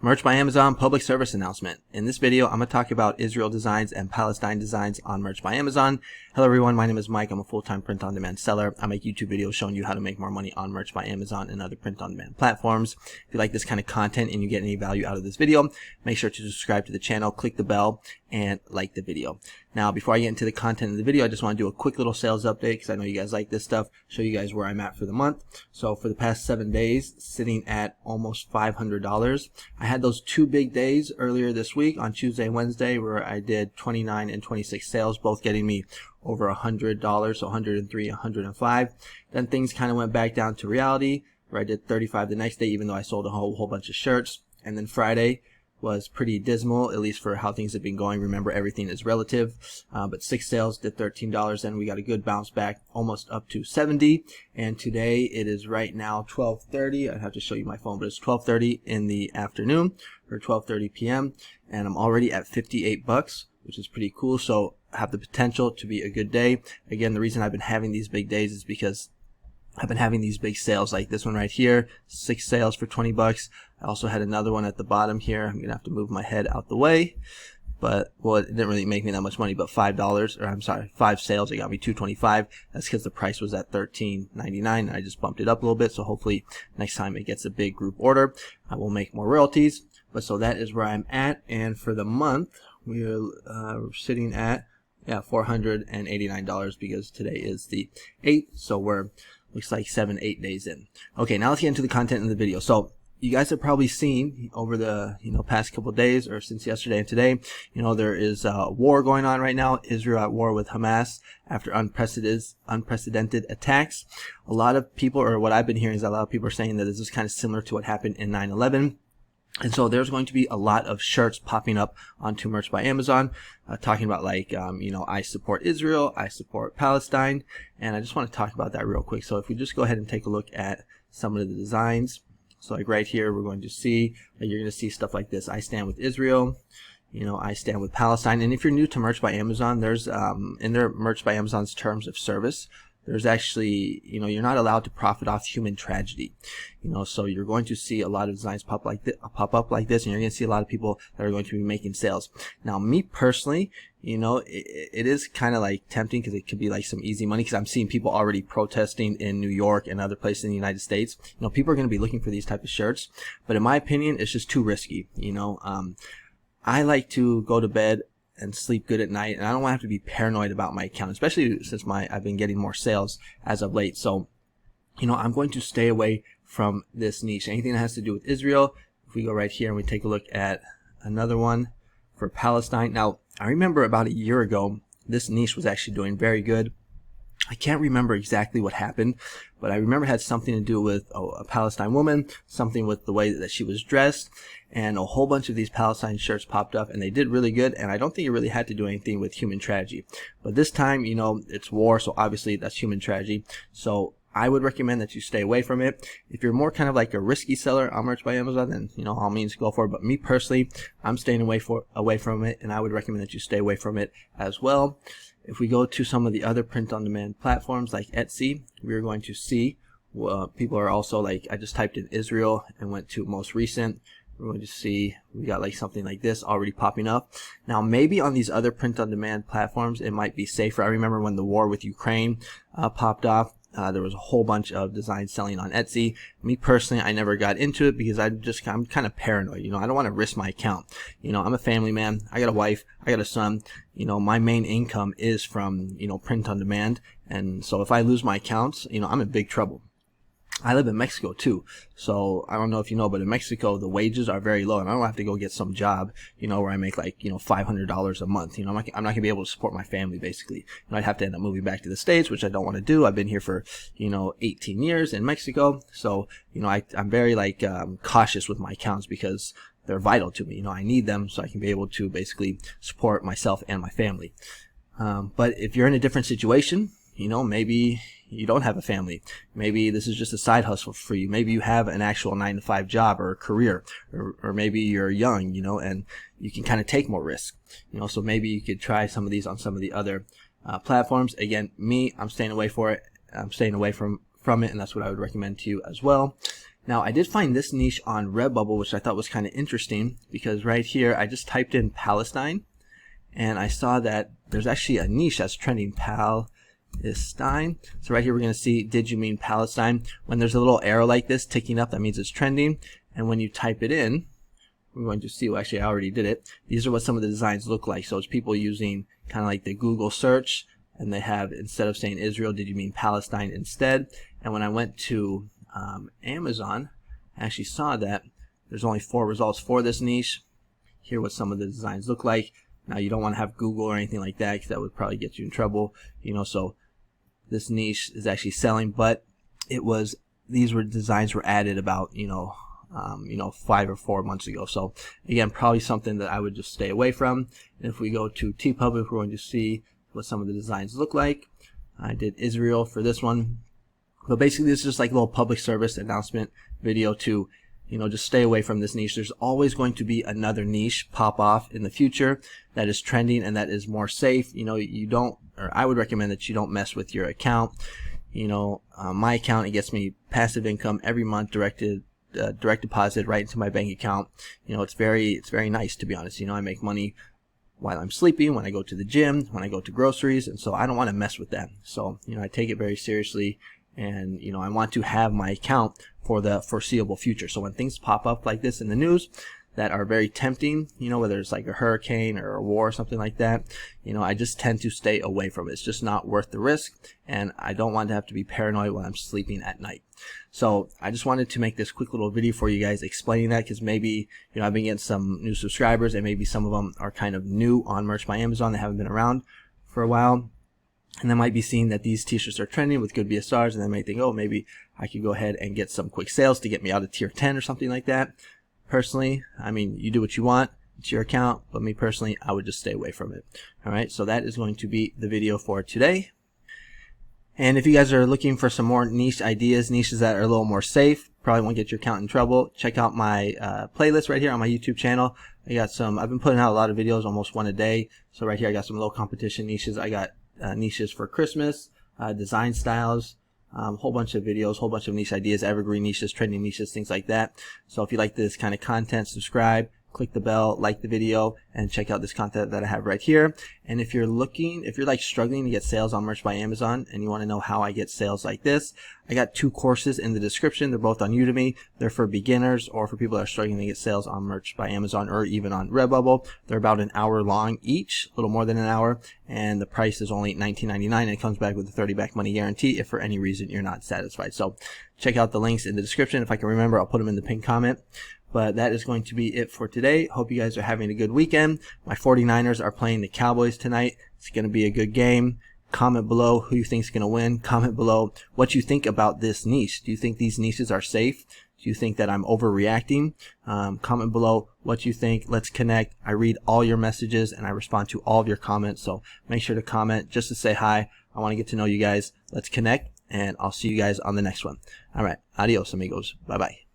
Merch by Amazon public service announcement. In this video, I'm going to talk about Israel designs and Palestine designs on Merch by Amazon. Hello everyone, my name is Mike. I'm a full-time print-on-demand seller. I make YouTube videos showing you how to make more money on Merch by Amazon and other print-on-demand platforms. If you like this kind of content and you get any value out of this video, make sure to subscribe to the channel, click the bell, and like the video. Now, before I get into the content of the video, I just want to do a quick little sales update because I know you guys like this stuff, show you guys where I'm at for the month. So for the past 7 days, sitting at almost $500. I had those 2 big days earlier this week on Tuesday and Wednesday where I did 29 and 26 sales, both getting me over $100, so 103, 105. Then things kind of went back down to reality where I did 35 the next day, even though I sold a whole bunch of shirts. And then Friday was pretty dismal, at least for how things have been going. Remember, everything is relative, but 6 sales did $13, and we got a good bounce back, almost up to 70. And today it is right now 12:30. I'd have to show you my phone, but it's 12:30 in the afternoon, or 12:30 p.m. and I'm already at $58, which is pretty cool. So I have the potential to be a good day. Again, the reason I've been having these big days is because I've been having these big sales like this one right here, 6 sales for $20. I also had another one at the bottom here. I'm going to have to move my head out the way. But, well, it didn't really make me that much money, but $5, or I'm sorry, 5 sales, it got me $225. That's because the price was at $13.99, and I just bumped it up a little bit. So hopefully next time it gets a big group order, I will make more royalties. But so that is where I'm at. And for the month, we're sitting at, $489 because today is the 8th. So we're looks like 7-8 days in. Okay, now let's get into the content of the video. So you guys have probably seen over the past couple of days, or since yesterday and today, there is a war going on right now. Israel at war with Hamas after unprecedented attacks. A lot of people, or what I've been hearing, is a lot of people are saying that this is kind of similar to what happened in 9/11. And so there's going to be a lot of shirts popping up onto Merch by Amazon, talking about like, I support Israel, I support Palestine, and I just want to talk about that real quick. So if we just go ahead and take a look at some of the designs. So like right here, we're going to see, you're going to see stuff like this. I stand with Israel. I stand with Palestine. And if you're new to Merch by Amazon, there's, in their Merch by Amazon's terms of service, there's actually, you're not allowed to profit off human tragedy. So you're going to see a lot of designs pop up like this, and you're going to see a lot of people that are going to be making sales. Now, me personally, it is kind of like tempting because it could be like some easy money, because I'm seeing people already protesting in New York and other places in the United States. People are going to be looking for these type of shirts, but in my opinion, it's just too risky. I like to go to bed and sleep good at night, and I don't want to have to be paranoid about my account, especially since I've been getting more sales as of late. So, I'm going to stay away from this niche. Anything that has to do with Israel. If we go right here and we take a look at another one for Palestine. Now, I remember about a year ago, this niche was actually doing very good. I can't remember exactly what happened, but I remember it had something to do with a Palestine woman, something with the way that she was dressed, and a whole bunch of these Palestine shirts popped up, and they did really good, and I don't think it really had to do anything with human tragedy. But this time, it's war, so obviously that's human tragedy. So I would recommend that you stay away from it. If you're more kind of like a risky seller on Merch by Amazon, then, all means go for it. But me personally, I'm staying away from it, and I would recommend that you stay away from it as well. If we go to some of the other print-on-demand platforms like Etsy, we're going to see people are also like, I just typed in Israel and went to most recent. We're going to see we got like something like this already popping up. Now, maybe on these other print-on-demand platforms, it might be safer. I remember when the war with Ukraine popped off. There was a whole bunch of designs selling on Etsy. Me personally, I never got into it because I'm kind of paranoid. I don't want to risk my account. I'm a family man. I got a wife. I got a son. My main income is from, print on demand. And so if I lose my accounts, I'm in big trouble. I live in Mexico too, so I don't know if you know, but in Mexico the wages are very low, and I don't have to go get some job, where I make like $500 a month. I'm not gonna be able to support my family basically. I'd have to end up moving back to the States, which I don't want to do. I've been here for 18 years in Mexico, so I'm very cautious with my accounts because they're vital to me. I need them so I can be able to basically support myself and my family. But if you're in a different situation, maybe you don't have a family. Maybe this is just a side hustle for you. Maybe you have an actual 9-to-5 job or a career, or maybe you're young, and you can kind of take more risk. So maybe you could try some of these on some of the other platforms. Again, I'm staying away from it, and that's what I would recommend to you as well. Now, I did find this niche on Redbubble, which I thought was kind of interesting, because right here I just typed in Palestine and I saw that there's actually a niche that's trending, Palestine. So right here we're going to see, did you mean Palestine? When there's a little arrow like this ticking up, that means it's trending. And when you type it in, we're going to see, well, actually I already did it. These are what some of the designs look like. So it's people using kind of like the Google search, and they have, instead of saying Israel, did you mean Palestine instead? And when I went to Amazon, I actually saw that there's only 4 results for this niche. Here what some of the designs look like. Now, you don't want to have Google or anything like that, because that would probably get you in trouble, you know. So this niche is actually selling, but these designs were added about 5 or 4 months ago. So again, probably something that I would just stay away from. And if we go to TeePublic, we're going to see what some of the designs look like. I did Israel for this one. But basically, this is just like a little public service announcement video to, just stay away from this niche. There's always going to be another niche pop off in the future that is trending and that is more safe. I would recommend that you don't mess with your account. My account, it gets me passive income every month, direct deposit right into my bank account. It's very nice, to be honest. I make money while I'm sleeping, when I go to the gym, when I go to groceries, and so I don't want to mess with that. So, I take it very seriously. And, I want to have my account for the foreseeable future. So when things pop up like this in the news that are very tempting, whether it's like a hurricane or a war or something like that, I just tend to stay away from it. It's just not worth the risk. And I don't want to have to be paranoid when I'm sleeping at night. So I just wanted to make this quick little video for you guys explaining that, because maybe, I've been getting some new subscribers, and maybe some of them are kind of new on Merch by Amazon. They haven't been around for a while. And they might be seeing that these t-shirts are trending with good BSRs, and they may think, oh, maybe I could go ahead and get some quick sales to get me out of tier 10 or something like that. Personally, you do what you want. It's your account. But me personally, I would just stay away from it. All right. So that is going to be the video for today. And if you guys are looking for some more niche ideas, niches that are a little more safe, probably won't get your account in trouble, check out my playlist right here on my YouTube channel. I've been putting out a lot of videos, almost one a day. So right here, I got some low competition niches. I got niches for Christmas, design styles, whole bunch of videos, whole bunch of niche ideas, evergreen niches, trending niches, things like that. So if you like this kind of content, subscribe, click the bell, like the video, and check out this content that I have right here. And if you're like struggling to get sales on Merch by Amazon, and you want to know how I get sales like this, I got 2 courses in the description. They're both on Udemy. They're for beginners or for people that are struggling to get sales on Merch by Amazon or even on Redbubble. They're about an hour long each, a little more than an hour, and the price is only $19.99, and it comes back with a 30 back money guarantee if for any reason you're not satisfied. So check out the links in the description. If I can remember, I'll put them in the pinned comment. But that is going to be it for today. Hope you guys are having a good weekend. My 49ers are playing the Cowboys tonight. It's going to be a good game. Comment below who you think is going to win. Comment below what you think about this niche. Do you think these niches are safe? Do you think that I'm overreacting? Comment below what you think. Let's connect. I read all your messages and I respond to all of your comments. So make sure to comment just to say hi. I want to get to know you guys. Let's connect, and I'll see you guys on the next one. All right. Adios, amigos. Bye-bye.